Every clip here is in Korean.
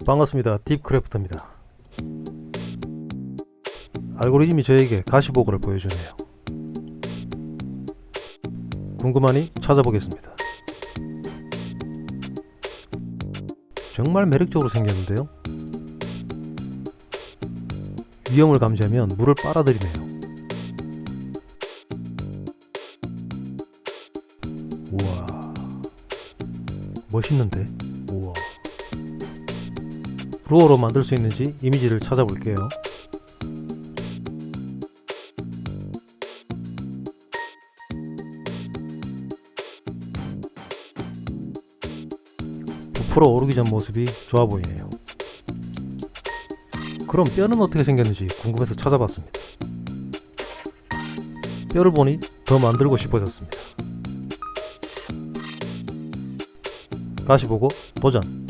반갑습니다. 딥크래프터입니다. 알고리즘이 저에게 가시보고를 보여주네요. 궁금하니 찾아보겠습니다. 정말 매력적으로 생겼는데요. 위험을 감지하면 물을 빨아들이네요. 우와, 멋있는데? 우와. 루어로 만들 수 있는지 이미지를 찾아볼게요. 부풀어 오르기 전 모습이 좋아 보이네요. 그럼 뼈는 어떻게 생겼는지 궁금해서 찾아봤습니다. 뼈를 보니 더 만들고 싶어졌습니다. 가시보고 도전!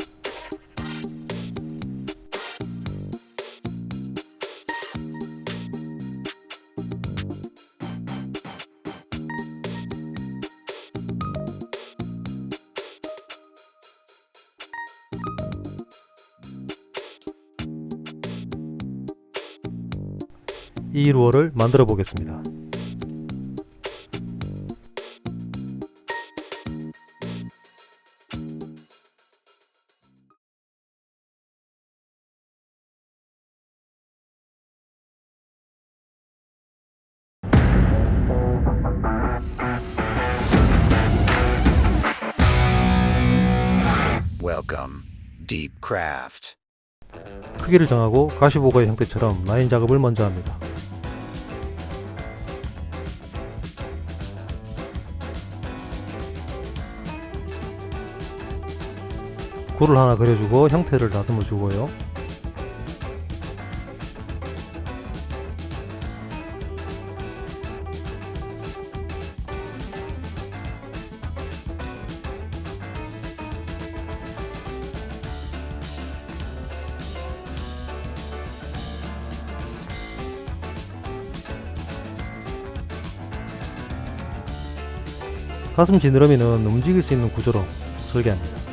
이 루어를 만들어 보겠습니다. Welcome, Deepcraft. 크기를 정하고 가시보고의 형태처럼 라인 작업을 먼저 합니다. 굴을 하나 그려주고 형태를 다듬어 주고요. 가슴 지느러미는 움직일 수 있는 구조로 설계합니다.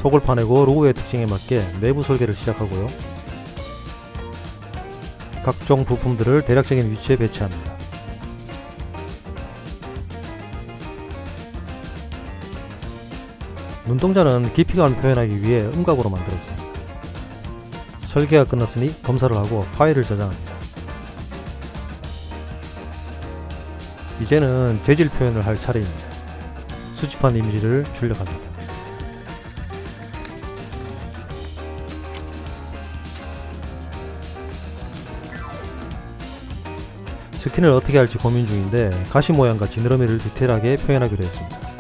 속을 파내고 로고의 특징에 맞게 내부 설계를 시작하고요. 각종 부품들을 대략적인 위치에 배치합니다. 눈동자는 깊이감을 표현하기 위해 음각으로 만들었습니다. 설계가 끝났으니 검사를 하고 파일을 저장합니다. 이제는 재질 표현을 할 차례입니다. 수집한 이미지를 출력합니다. 스킨을 어떻게 할지 고민 중인데 가시 모양과 지느러미를 디테일하게 표현하기로 했습니다.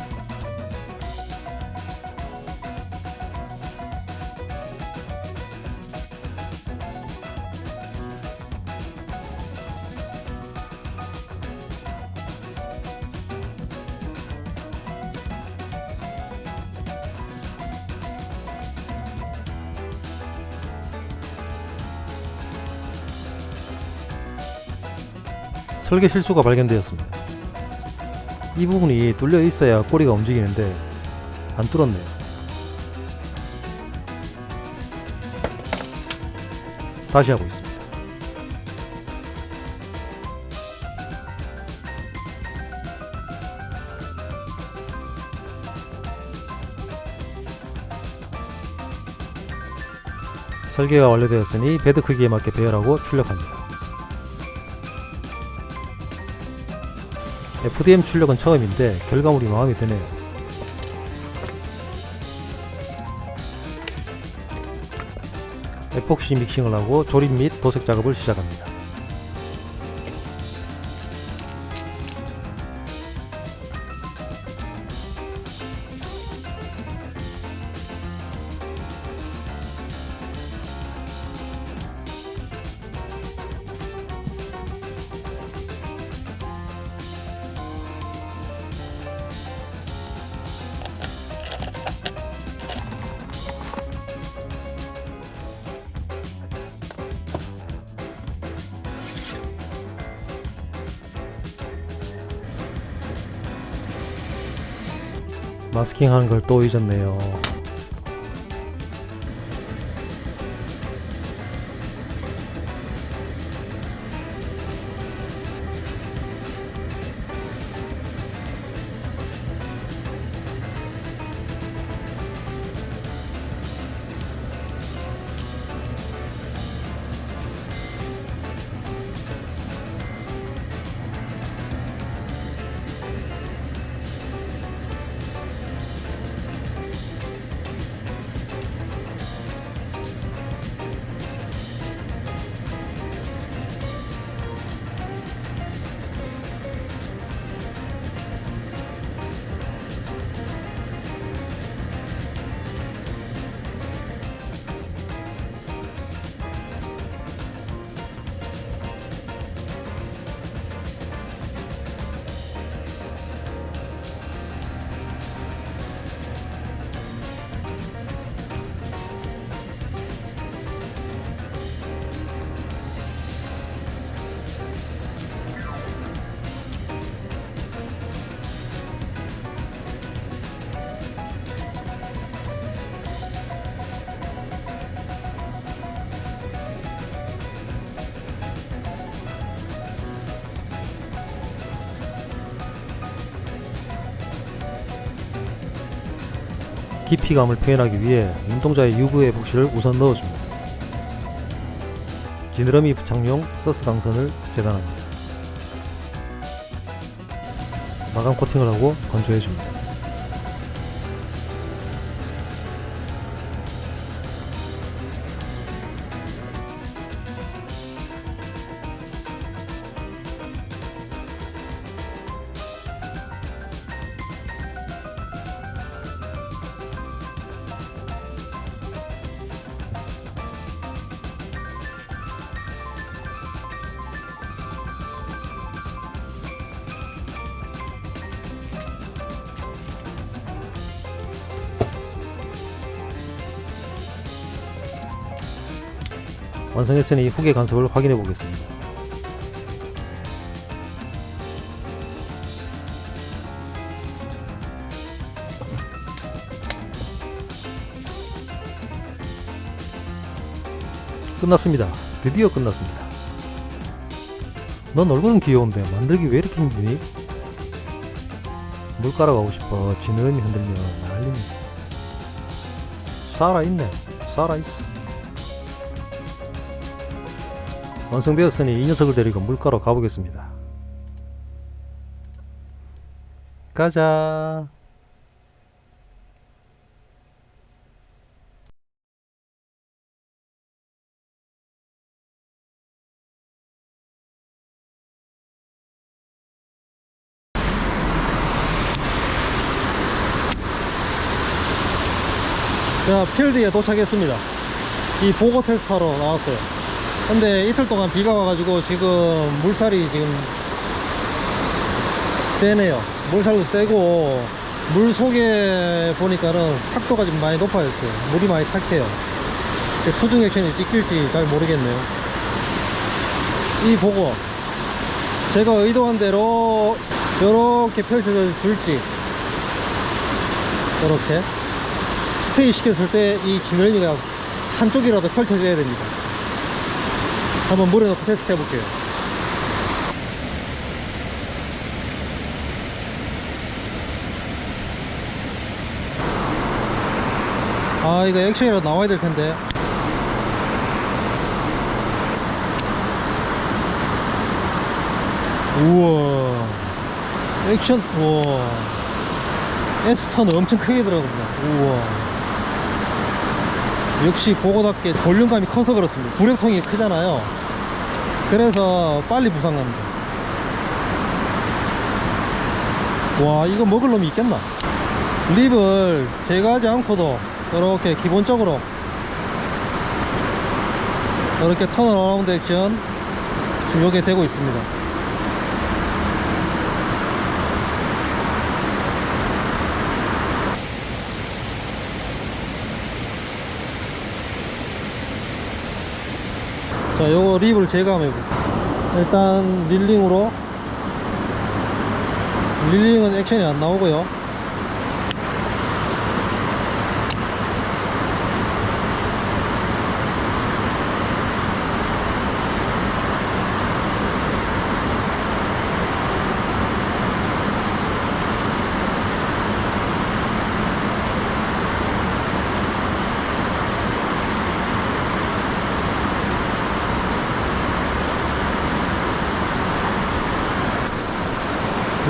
설계 실수가 발견되었습니다. 이 부분이 뚫려 있어야 꼬리가 움직이는데 안 뚫었네요. 다시 하고 있습니다. 설계가 완료되었으니 베드 크기에 맞게 배열하고 출력합니다. FDM 출력은 처음인데 결과물이 마음에 드네요. 에폭시 믹싱을 하고 조립 및 도색 작업을 시작합니다. 마스킹 하는 걸 또 잊었네요. 깊이감을 표현하기 위해 눈동자의 UV 붓실을 우선 넣어줍니다. 지느러미 부착용 서스 강선을 재단합니다. 마감 코팅을 하고 건조해줍니다. 완성했으니 후계 간섭을 확인해 보겠습니다. 끝났습니다. 드디어 끝났습니다. 넌 얼굴은 귀여운데 만들기 왜 이렇게 힘드니? 물가락 가고 싶어. 지느러미 흔들면 난립니다. 살아있네. 살아있어. 완성되었으니 이 녀석을 데리고 물가로 가보겠습니다. 가자. 자, 필드에 도착했습니다. 이 보고 테스트하러 나왔어요. 근데 이틀 동안 비가 와가지고 지금 물살이 지금 세네요. 물살도 세고 물 속에 보니까는 탁도가 좀 많이 높아졌어요. 물이 많이 탁해요. 수중 액션이 찍힐지 잘 모르겠네요. 이 보고 제가 의도한 대로 이렇게 펼쳐져 줄지, 이렇게 스테이 시켰을 때 이 지느러미가 한쪽이라도 펼쳐져야 됩니다. 한번 물에 넣고 테스트 해볼게요. 아, 이거 액션이라도 나와야 될 텐데. 우와, 액션. 우와, S턴은 엄청 크게 들어갑니다. 우와, 역시 보고답게 볼륨감이 커서 그렇습니다. 부력통이 크잖아요. 그래서 빨리 부상납니다. 와, 이거 먹을 놈이 있겠나? 립을 제거하지 않고도 이렇게 기본적으로 이렇게 턴 어라운드 액션 지금 여기에 되고 있습니다. 자, 요거 립을 제거하면 일단 릴링은 액션이 안 나오고요.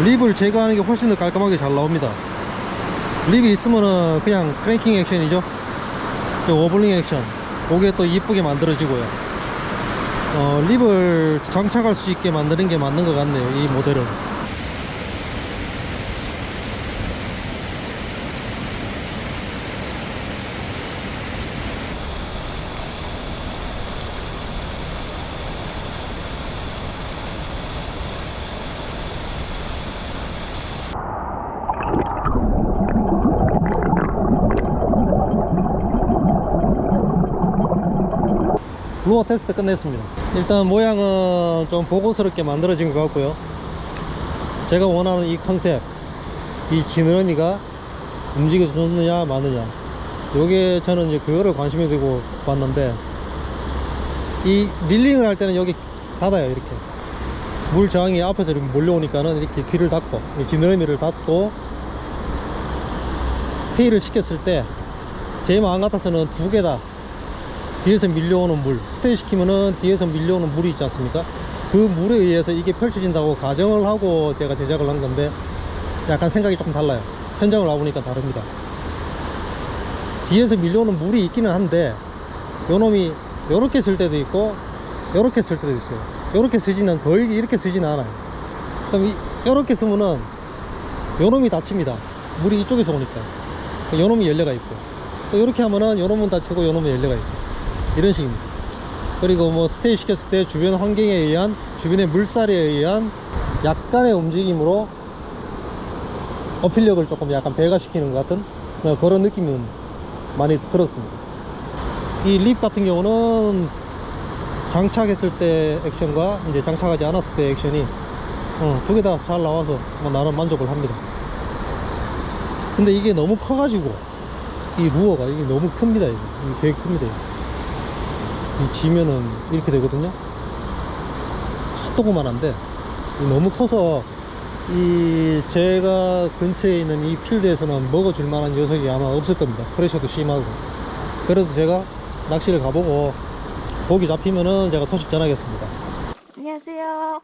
립을 제거하는 게 훨씬 더 깔끔하게 잘 나옵니다. 립이 있으면은 그냥 크랭킹 액션이죠. 오블링 액션, 그게 또 이쁘게 만들어지고요. 립을 장착할 수 있게 만드는 게 맞는 것 같네요, 이 모델은. 루어 테스트 끝냈습니다. 일단 모양은 좀 보고스럽게 만들어진 것 같고요. 제가 원하는 이 컨셉, 이 지느러미가 움직여주느냐 마느냐, 요게 저는 이제 그거를 관심이 두고 봤는데, 이 릴링을 할 때는 여기 닫아요. 이렇게 물 저항이 앞에서 이렇게 몰려오니까는 이렇게 귀를 닫고, 이 지느러미를 닫고 스테이를 시켰을 때 제 마음 같아서는 두 개 다 뒤에서 밀려오는 물, 스테이 시키면은 뒤에서 밀려오는 물이 있지 않습니까? 그 물에 의해서 이게 펼쳐진다고 가정을 하고 제가 제작을 한 건데, 약간 생각이 조금 달라요. 현장을 와보니까 다릅니다. 뒤에서 밀려오는 물이 있기는 한데, 요놈이 요렇게 쓸 때도 있고 요렇게 쓸 때도 있어요. 요렇게 쓰지는, 거의 이렇게 쓰지는 않아요. 그럼 요렇게 쓰면은 요놈이 닫힙니다. 물이 이쪽에서 오니까. 요놈이 열려가 있고, 또 요렇게 하면은 요놈은 닫히고 요놈은 열려가 있고, 이런 식입니다. 그리고 뭐 스테이 시켰을 때 주변 환경에 의한, 주변의 물살에 의한 약간의 움직임으로 어필력을 조금 약간 배가시키는 것 같은 그런 느낌은 많이 들었습니다. 이 립 같은 경우는 장착했을 때 액션과 이제 장착하지 않았을 때 액션이 두 개 다 잘 나와서 나름 만족을 합니다. 근데 이게 너무 커가지고, 이 루어가 이게 너무 큽니다. 이게 되게 큽니다. 이 지면은 이렇게 되거든요. 조그만한데 너무 커서 이 제가 근처에 있는 이 필드에서는 먹어줄 만한 녀석이 아마 없을 겁니다. 프레셔도 심하고. 그래도 제가 낚시를 가보고 고기 잡히면은 제가 소식 전하겠습니다. 안녕하세요.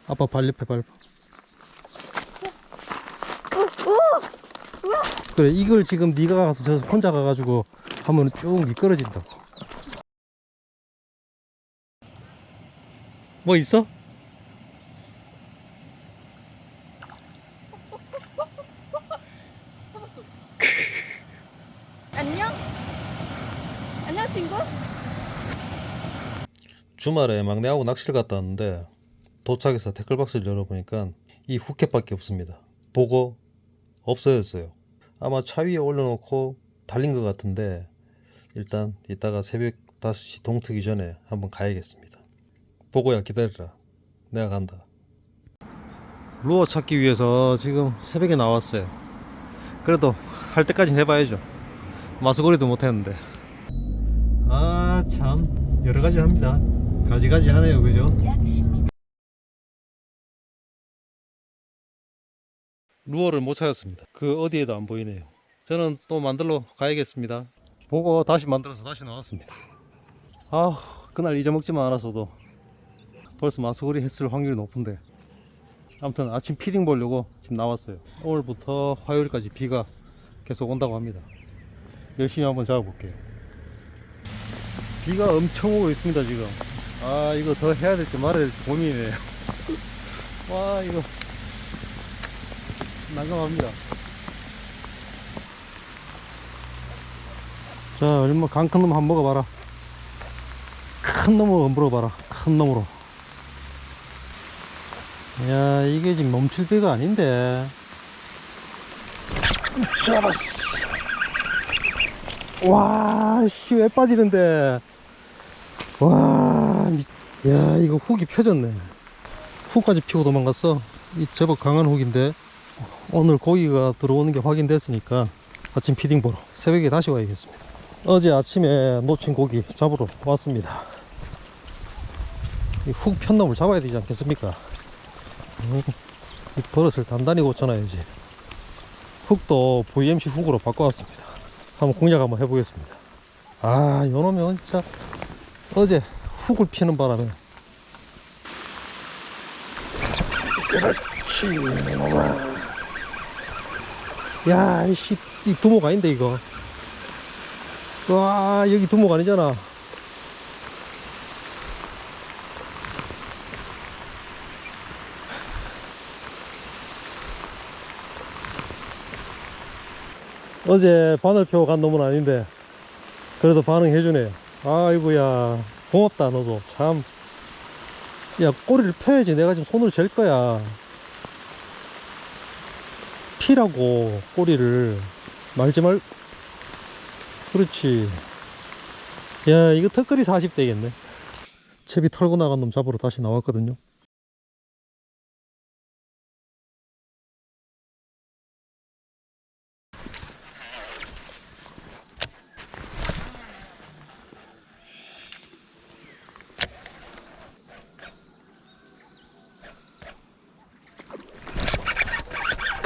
아빠 발 옆에 발. 그래, 이걸 지금 네가 가서 저 혼자 가가지고 하면 쭉 미끄러진다고. 뭐 있어? 잡았어. 안녕? 안녕 친구? 주말에 막내하고 낚시를 갔다 왔는데, 도착해서 태클박스를 열어보니까 이 후켓밖에 없습니다. 보고 없어졌어요. 아마 차 위에 올려놓고 달린 것 같은데, 일단 이따가 새벽 5시 동 트기 전에 한번 가야겠습니다. 보고야 기다려라, 내가 간다. 루어 찾기 위해서 지금 새벽에 나왔어요. 그래도 할 때까지는 해봐야죠. 마수거리도 못했는데. 아 참 여러가지 합니다. 가지가지 하네요, 그죠? 루어를 못 찾았습니다. 그 어디에도 안 보이네요. 저는 또 만들러 가야겠습니다. 보고 다시 만들어서 다시 나왔습니다. 아, 그날 잊어먹지만 않았어도 벌써 마수거리 했을 확률이 높은데, 아무튼 아침 피딩 보려고 지금 나왔어요. 오늘부터 화요일까지 비가 계속 온다고 합니다. 열심히 한번 잡아볼게요. 비가 엄청 오고 있습니다 지금. 아, 이거 더 해야 될지 말아야 될지 고민이네요. 와, 이거 난감합니다. 자, 얼마 강 큰 놈 한번 먹어봐라. 큰 놈으로 물어봐라. 큰 놈으로. 야, 이게 지금 멈출 배가 아닌데. 잡았어. 와, 씨, 왜 빠지는데. 와, 야, 이거 훅이 펴졌네. 훅까지 피고 도망갔어. 이 제법 강한 훅인데, 오늘 고기가 들어오는 게 확인됐으니까 아침 피딩 보러 새벽에 다시 와야겠습니다. 어제 아침에 놓친 고기 잡으러 왔습니다. 이 훅 편 놈을 잡아야 되지 않겠습니까? 이 버릇을 단단히 고쳐놔야지. 훅도 VMC 훅으로 바꿔왔습니다. 한번 공략 한번 해보겠습니다. 아, 요놈은 진짜 어제 훅을 피는 바람에 그렇지. 야, 이씨, 이 두목 아닌데, 이거. 와, 여기 두목 아니잖아. 어제 바늘 펴고 간 놈은 아닌데, 그래도 반응해주네요. 아이고야, 고맙다, 너도. 참. 야, 꼬리를 펴야지. 내가 지금 손으로 잴 거야. 피라고, 꼬리를. 말지 말, 그렇지. 야, 이거 턱걸이 40대겠네. 채비 털고 나간 놈 잡으러 다시 나왔거든요.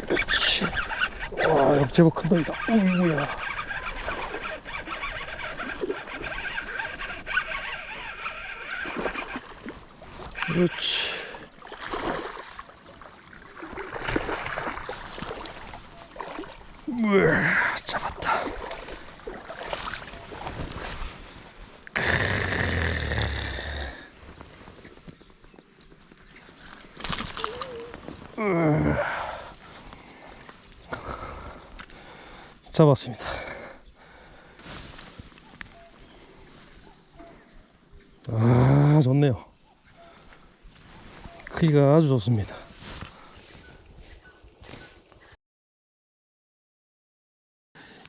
그렇지. 와, 역제법 큰 놈이다. 어이구야. 그렇지. 우와, 잡았다. 잡았습니다. 아, 좋네요. 크기가 아주 좋습니다.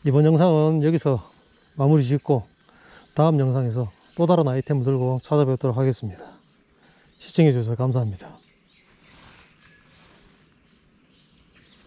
이번 영상은 여기서 마무리 짓고 다음 영상에서 또 다른 아이템을 들고 찾아뵙도록 하겠습니다. 시청해 주셔서 감사합니다.